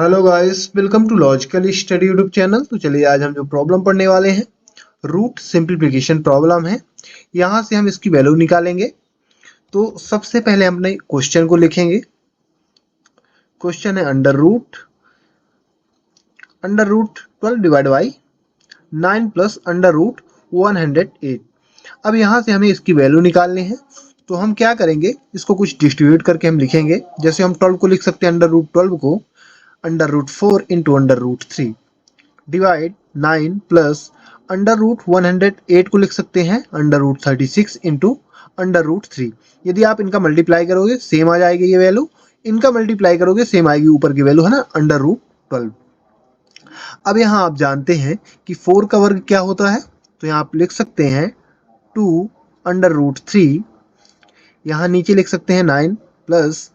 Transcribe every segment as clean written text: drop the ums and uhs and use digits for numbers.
Hello guys, welcome to logical study YouTube channel. तो चलिए आज हम जो प्रॉब्लम पढ़ने वाले हैं रूट सिंप्लीफिकेशन प्रॉब्लम है। यहाँ से हम इसकी वैल्यू निकालेंगे। तो सबसे पहले हम अपने क्वेश्चन को लिखेंगे। क्वेश्चन है under root 12 divide by 9 plus under root 108। अब यहाँ से हमें इसकी वैल्यू निकालनी है। तो हम क्या करेंगे, इसको कुछ डिस्ट्रीब्यूट करके हम लिखेंगे। जैसे हम 12 को लिख सकते हैं, अंडर रूट 12 को under root 4 into under root 3 divide 9 plus under root 108 को लिख सकते हैं under root 36 into under root 3। यदि आप इनका मल्टीप्लाई करोगे सेम आ जाएगी ये वैल्यू, इनका मल्टीप्लाई करोगे सेम आएगी ऊपर की वैल्यू, है ना, अंडर रूट 12। अब यहाँ आप जानते हैं कि 4 का वर्ग क्या होता है, तो यहाँ आप लिख सकते हैं 2 अंडर रूट 3, यहाँ नीचे लिख सकते हैं 9 प्लस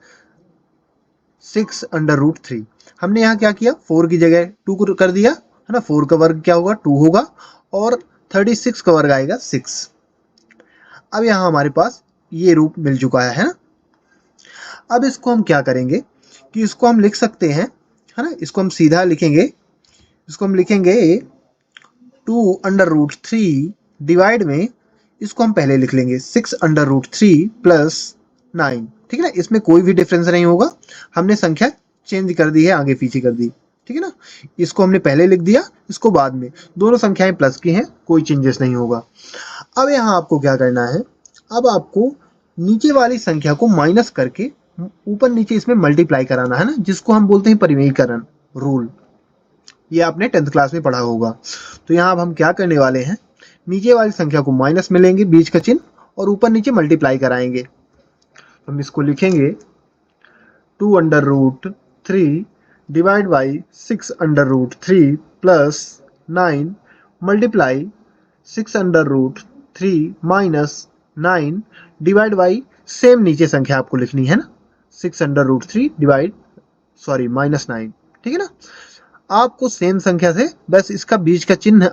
6 अंडर रूट 3। हमने यहाँ क्या किया, 4 की जगह 2 कर दिया, है ना। 4 का वर्ग क्या होगा, 2 होगा, और 36 का वर्ग आएगा 6। अब यहाँ हमारे पास ये रूप मिल चुका है ना। अब इसको हम क्या करेंगे कि इसको हम लिख सकते हैं, है ना, इसको हम सीधा लिखेंगे। इसको हम लिखेंगे 2 अंडर रूट 3 डिवाइड में, इसको हम पहले लिख लेंगे 6 अंडर रूट 3 प्लस 9। ठीक है ना, इसमें कोई भी डिफरेंस नहीं होगा, हमने संख्या चेंज कर दी है, आगे पीछे कर दी। ठीक है ना, इसको हमने पहले लिख दिया, इसको बाद में। दोनों संख्याएं प्लस की हैं, कोई चेंजेस नहीं होगा। अब यहाँ आपको क्या करना है, अब आपको नीचे वाली संख्या को माइनस करके ऊपर नीचे इसमें मल्टीप्लाई कराना है ना, जिसको हम बोलते हैं परिमेयीकरण रूल। ये आपने 10th क्लास में पढ़ा होगा। तो यहाँ अब हम क्या करने वाले हैं, नीचे वाली संख्या को माइनस में लेंगे, बीच का चिन्ह, और ऊपर नीचे मल्टीप्लाई कराएंगे। हम इसको लिखेंगे 2 under root 3 divide by 6 under root 3 प्लस 9 multiply 6 under root 3 minus 9 divide by same नीचे संख्या आपको लिखनी है ना, 6 अंडर रूट 3 डिवाइड माइनस 9। ठीक है ना, आपको सेम संख्या से बस इसका बीच का चिन्ह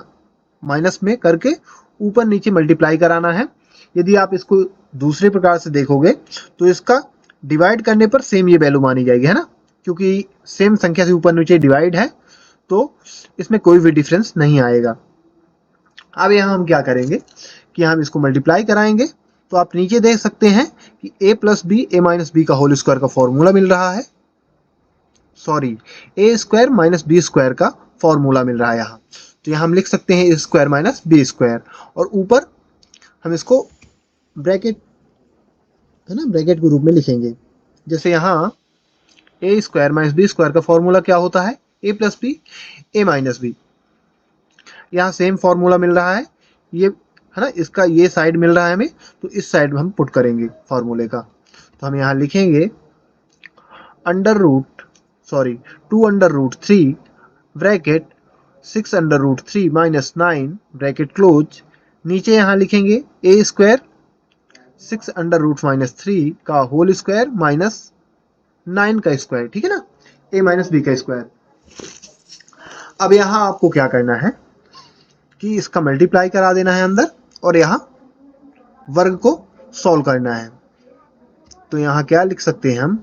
माइनस में करके ऊपर नीचे मल्टीप्लाई कराना है। यदि आप इसको दूसरे प्रकार से देखोगे तो इसका डिवाइड करने पर सेम ये वैल्यू मानी जाएगी, है ना, क्योंकि सेम संख्या से ऊपर नीचे डिवाइड है, तो इसमें कोई भी डिफरेंस नहीं आएगा। अब यहाँ हम क्या करेंगे कि हम इसको मल्टीप्लाई कराएंगे। तो आप नीचे देख सकते हैं कि a plus B A minus B का होल स्क्वायर का फॉर्मूला मिल रहा है, A square minus B square का फॉर्मूला मिल रहा है यहाँ। तो यहाँ हम लिख सकते हैं A square minus B square, और ऊपर हम इसको ब्रैकेट, है ना, ब्रैकेट के रूप में लिखेंगे। जैसे यहाँ ए स्क्वायर माइनस बी स्क्वायर का फॉर्मूला क्या होता है, ए plus B A minus B. यहाँ सेम फॉर्मूला मिल रहा है, ये, है ना, इसका ये साइड मिल रहा है हमें, तो इस साइड में हम पुट करेंगे फॉर्मूले का। तो हम यहाँ लिखेंगे under root 2 under root 3 bracket 6 under root 3 minus 9 bracket close. नीचे यहाँ लिखेंगे A square 6 under root minus 3 का होल स्क्वायर माइनस 9 का स्क्वायर। ठीक है ना, ए माइनस बी का स्क्वायर। अब यहाँ आपको क्या करना है कि इसका मल्टीप्लाई करा देना है अंदर, और यहाँ वर्ग को सॉल्व करना है। तो यहाँ क्या लिख सकते हैं हम,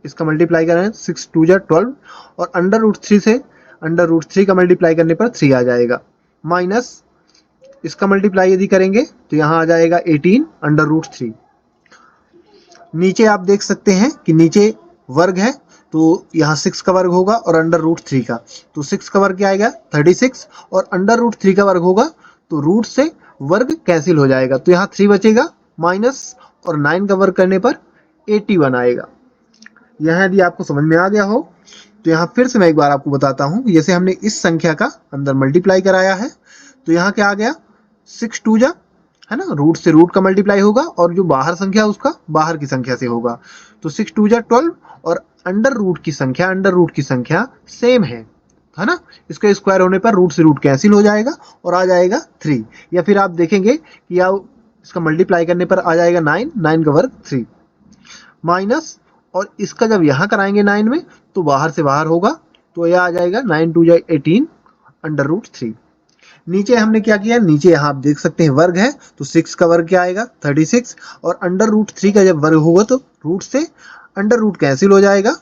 इसका मल्टीप्लाई करें 6 2 जा 12, और अंडर रूट 3 से अंडर रूट 3 का मल्टीप्लाई करने पर 3 आ जाएगा, माइनस इसका मल्टीप्लाई यदि करेंगे तो यहाँ आ जाएगा 18 अंडर रूट 3। नीचे आप देख सकते हैं कि नीचे वर्ग है, तो यहाँ 6 का वर्ग होगा और अंडर रूट 3 का, तो 6 का वर्ग क्या आएगा 36, और अंडर रूट 3 का वर्ग होगा, तो रूट से वर्ग कैंसिल हो जाएगा, तो यहाँ 3 बचेगा, माइनस और 9 का वर्ग करने पर 81 आएगा। यहाँ यदि आपको समझ में आ गया हो तो यहाँ फिर से मैं एक बार आपको बताता हूँ। जैसे हमने इस संख्या का अंदर मल्टीप्लाई कराया है, तो यहाँ क्या आ गया 6 2 जा, है ना, रूट से रूट का मल्टीप्लाई होगा, और जो बाहर संख्या उसका बाहर की संख्या से होगा, तो 6 2 जा 12, और अंडर रूट की संख्या सेम है ना, इसका स्क्वायर होने पर रूट से रूट कैंसिल हो जाएगा और आ जाएगा 3। या फिर आप देखेंगे कि आप इसका मल्टीप्लाई करने पर आ जाएगा 9 का वर्ग 3, माइनस, और इसका जब यहाँ कराएंगे 9 में तो बाहर से बाहर होगा, तो यह आ जाएगा 9 2 जा 18 अंडर रूट 3। नीचे हमने क्या किया, नीचे यहाँ आप देख सकते हैं वर्ग है, तो 6 का वर्ग क्या आएगा 36, और अंडर रूट 3 का जब वर्ग होगा तो रूट से अंडर रूट कैंसिल हो जाएगा,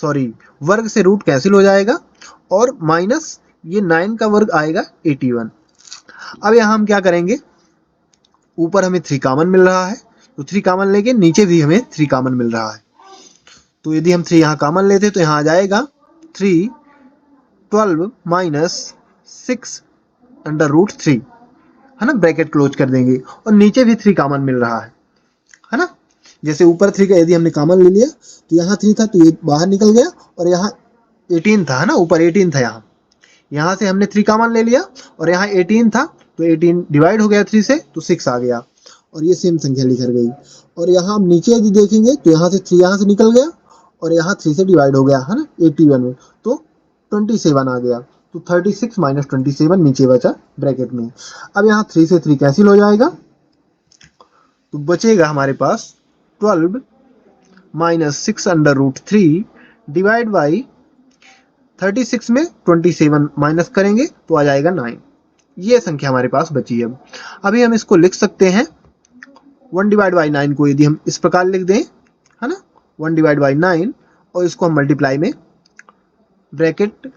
सॉरी वर्ग से रूट कैंसिल हो जाएगा और माइनस ये 9 का वर्ग आएगा 81। अब यहाँ हम क्या करेंगे, ऊपर हमें 3 कॉमन मिल रहा है तो 3 कॉमन लेके नीचे भी हमें 3 कॉमन मिल रहा है। तो यदि हम 3 यहाँ कॉमन लेते तो यहाँ आ जाएगा 3 12 माइनस 6 अंडर रूट 3, है ना, ब्रैकेट क्लोज कर देंगे और नीचे भी 3 कॉमन मिल रहा है ना। जैसे ऊपर 3 का यदि हमने कॉमन ले लिया तो यहाँ 3 था तो ये बाहर निकल गया और यहाँ 18 था, है ना, ऊपर 18 था, यहाँ से हमने 3 कॉमन ले लिया और यहाँ 18 था तो 18 डिवाइड हो गया 3 से तो 6 आ गया और ये सेम संख्या लिख गई। और यहाँ हम नीचे यदि देखेंगे तो यहाँ से 3 यहाँ से निकल गया और यहाँ 3 से डिवाइड हो गया, है ना, 81 में तो 27 आ गया। तो 36 माइनस 27 नीचे बचा ब्रैकेट में। अब यहाँ 3 से 3 कैंसिल हो जाएगा तो बचेगा हमारे पास 12 minus 6 under root 3 divide by 36 में 27 माइनस करेंगे तो आ जाएगा 9। ये संख्या हमारे पास बची है। अभी हम इसको लिख सकते हैं 1 डिवाइड बाई 9 को यदि हम इस प्रकार लिख दें, है ना, 1 डिवाइड बाई 9 और इसको हम मल्टीप्लाई में ब्रैकेट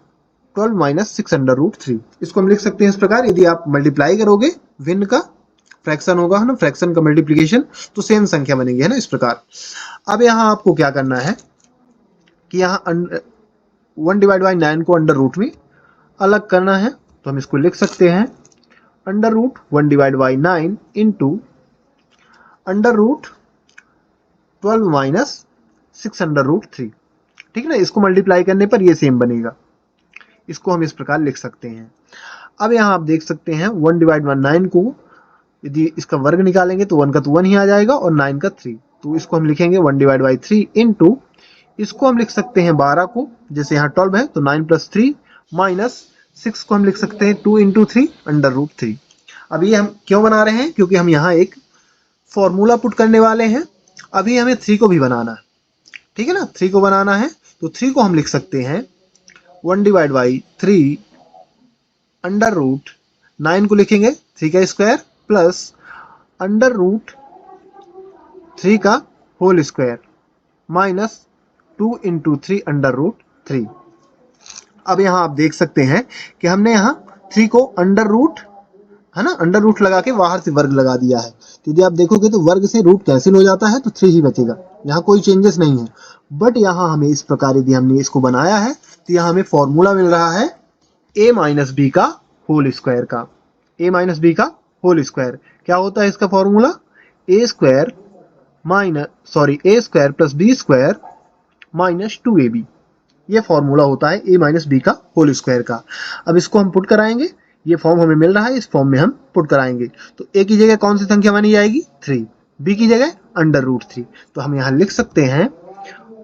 12 माइनस 6 अंडर रूट 3, इसको हम लिख सकते हैं इस प्रकार। यदि आप मल्टीप्लाई करोगे भिन्न का फ्रैक्शन होगा, है ना, फ्रैक्शन का मल्टीप्लिकेशन तो सेम संख्या बनेगी, है ना, इस प्रकार। अब यहाँ आपको क्या करना है कि यहाँ 1 डिवाइड बाई 9 को अंडर रूट में अलग करना है तो हम इसको लिख सकते हैं under root 1 divide by 9 into under root 12 minus 6 under root 3, ठीक है ना। इसको मल्टीप्लाई करने पर ये सेम बनेगा, इसको हम इस प्रकार लिख सकते हैं। अब यहाँ आप देख सकते हैं 1 डिवाइड बाई 9 को यदि इसका वर्ग निकालेंगे तो 1 का तो 1 ही आ जाएगा और 9 का 3, तो इसको हम लिखेंगे 1 डिवाइड बाई 3 इंटू, इसको हम लिख सकते हैं 12 को, जैसे यहाँ 12 है तो 9 प्लस 3 माइनस 6 को हम लिख सकते हैं 2 इंटू 3 अंडर रूट 3। अब ये हम क्यों बना रहे हैं, क्योंकि हम यहाँ एक फॉर्मूला पुट करने वाले हैं। अभी हमें 3 को भी बनाना है, ठीक है ना, 3 को बनाना है तो 3 को हम लिख सकते हैं 1 डिवाइड बाई 3 अंडर रूट 9 को लिखेंगे 3 का स्क्वायर प्लस अंडर रूट 3 का whole square minus 2 into 3 under root 3। अब यहाँ आप देख सकते हैं कि हमने यहाँ 3 को अंडर रूट, है ना, अंडर रूट लगा के बाहर से वर्ग लगा दिया है। तो यदि आप देखोगे तो वर्ग से रूट कैंसिल हो जाता है तो 3 ही बचेगा, यहाँ कोई चेंजेस नहीं है। बट यहाँ हमें इस प्रकार यदि हमने इसको बनाया है तो यहाँ हमें फॉर्मूला मिल रहा है a माइनस बी का होल स्क्वायर का। a माइनस बी का होल स्क्वायर क्या होता है इसका formula, a square plus b square minus 2ab, ये फॉर्मूला होता है a माइनस बी का होल स्क्वायर का। अब इसको हम पुट कराएंगे, ये फॉर्म हमें मिल रहा है, इस फॉर्म में हम पुट कराएंगे तो a की जगह कौन सी संख्या मानी जाएगी 3, b की जगह अंडर रूट 3। तो हम यहाँ लिख सकते हैं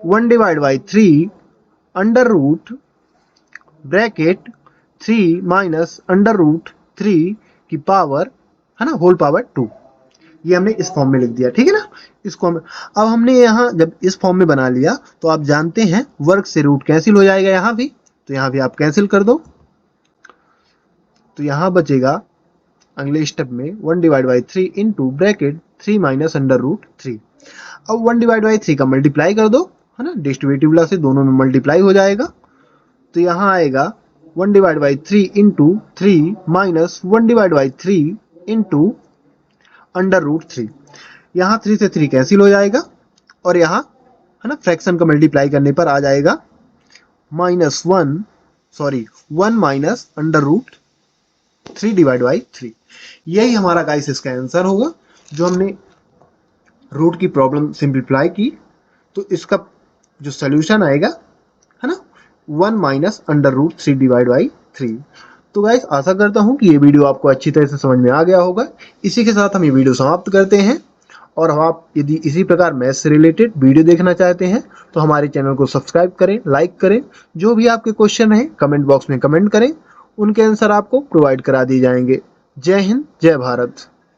1 divide by 3 under root bracket 3 minus under root 3 की पावर, है ना, होल पावर 2। ये हमने इस फॉर्म में लिख दिया, ठीक है ना। इसको हम अब हमने यहाँ जब इस फॉर्म में बना लिया तो आप जानते हैं वर्ग से रूट कैंसिल हो जाएगा यहाँ भी, तो यहाँ भी आप कैंसिल कर दो तो यहाँ बचेगा अगले स्टेप में 1 divide by 3 into bracket 3 minus under root 3। अब 1 डिवाइड बाई 3 का मल्टीप्लाई कर दो, है ना, डिस्ट्रीब्यूटिव ला से दोनों में मल्टीप्लाई हो जाएगा तो यहाँ आएगा 1 divide by 3 into 3 minus 1 divide by 3 into under root 3। यहाँ 3 से 3 कैंसिल हो जाएगा और यहाँ, है ना, फ्रैक्शन का मल्टीप्लाई करने पर आ जाएगा one minus under root 3 divide by 3। यही हमारा गाइस इसका आंसर होगा। जो हमने रूट की प्रॉब्लम सिंप्लीफाई की तो इसका जो सोल्यूशन आएगा, है ना, 1 minus under root 3 divide by 3। तो गाइस आशा करता हूँ कि ये वीडियो आपको अच्छी तरह से समझ में आ गया होगा। इसी के साथ हम ये वीडियो समाप्त करते हैं और आप यदि इसी प्रकार मैथ से रिलेटेड वीडियो देखना चाहते हैं तो हमारे चैनल को सब्सक्राइब करें, लाइक करें। जो भी आपके क्वेश्चन हैं कमेंट बॉक्स में कमेंट करें, उनके आंसर आपको प्रोवाइड करा दिए जाएंगे। जय हिंद, जय भारत।